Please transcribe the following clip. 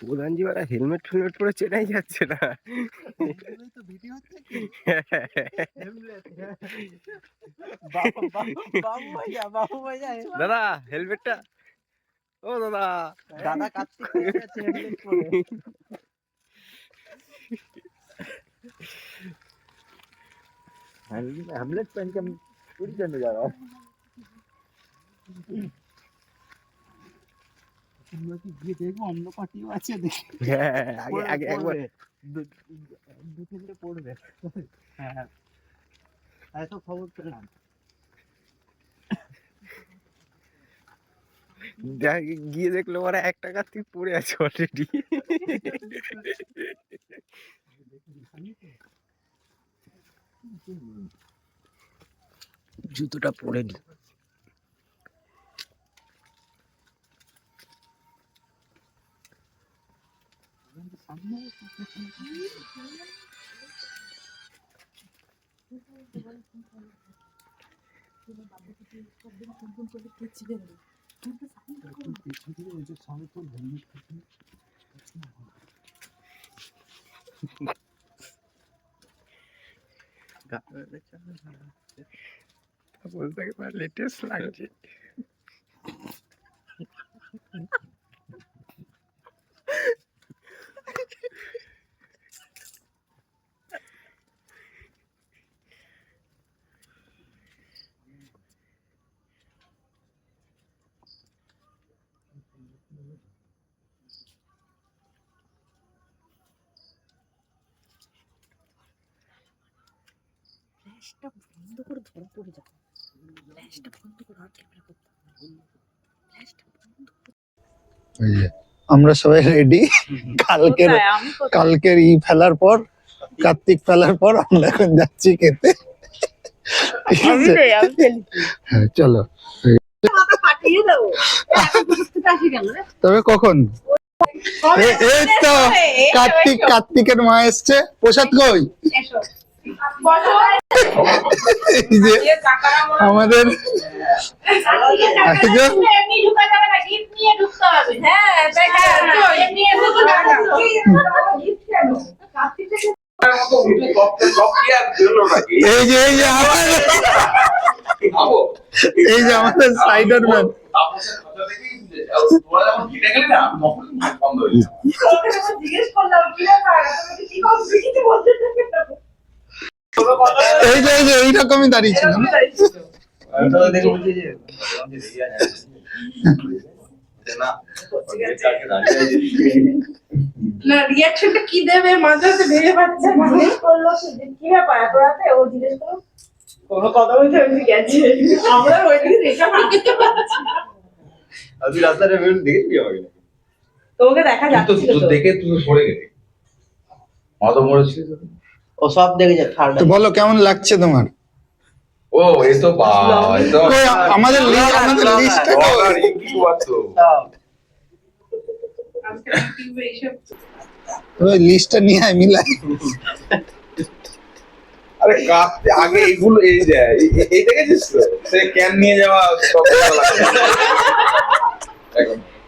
প্রধানজি ওরা হেলমেট ফেলমেট পরে চেনাই যাচ্ছে না। দাদা হেলমেটটা, ও দাদা দাদা কার্তিক আছে হেলমেট পরে। हेमलेट पहन के हम पूरी करने जा रहा है। ये देखो अन्य पार्टियों আছে দেখি। আগে আগে একবার দু তিনটে পড়বে। হ্যাঁ এত খবর পেলাম। গিয়ে দেখলো ওরা একটা কার্তিক পড়ে আছে অলরেডি। জুতোটা পরে নি। বলতে লেটেস্ট লাগছে। ফ্ল্যাশটা বন্ধ করে ধরা পড়ে যাবে। ফ্ল্যাশটা বন্ধ করে আর ক্যামেরা করতে হবে। ফ্ল্যাশটা বন্ধ করে। আমরা সবাই রেডি। কালকের ই ফেলার পর, কার্তিক ফেলার পর আমরা এখন যাচ্ছি খেতে। হ্যাঁ চলো। তবে কখন? এই তো কার্তিকের মা এসছে। প্রসাদ কই? এই যে আমাদের এই যে আমাদের স্পাইডারম্যান। এই যে এইরকমই দাঁড়িয়েছিল না, রিঅ্যাকশনটা কি দেবে মাঝে মাঝে ভেবে পাচ্ছে না। জিজ্ঞেস করলো কি ব্যাপার এত রাতে, ও জিজ্ঞেস করলো কোনো কথা বলতে আমি গেছি, আমরা ওইদিকে রেখা করতে পারছি না। আমি রাস্তাটা বের দেখেছি আমাকে, তোমাকে দেখা যাচ্ছে তো দেখে তুমি সরে গেলে অত মরেছিল। ও সব দেখে যা থার্ড। তো বলো কেমন লাগছে তোমার? ও এ তো আমাদের লিস্টটা কি করছো? ওই লিস্টটা নিয়ে আয় মিলাই। আরে কাটতে আগে এগুলো এই যে এই দেখেছিস তো সে ক্যান নিয়ে যাওয়া সব লাগে। এখন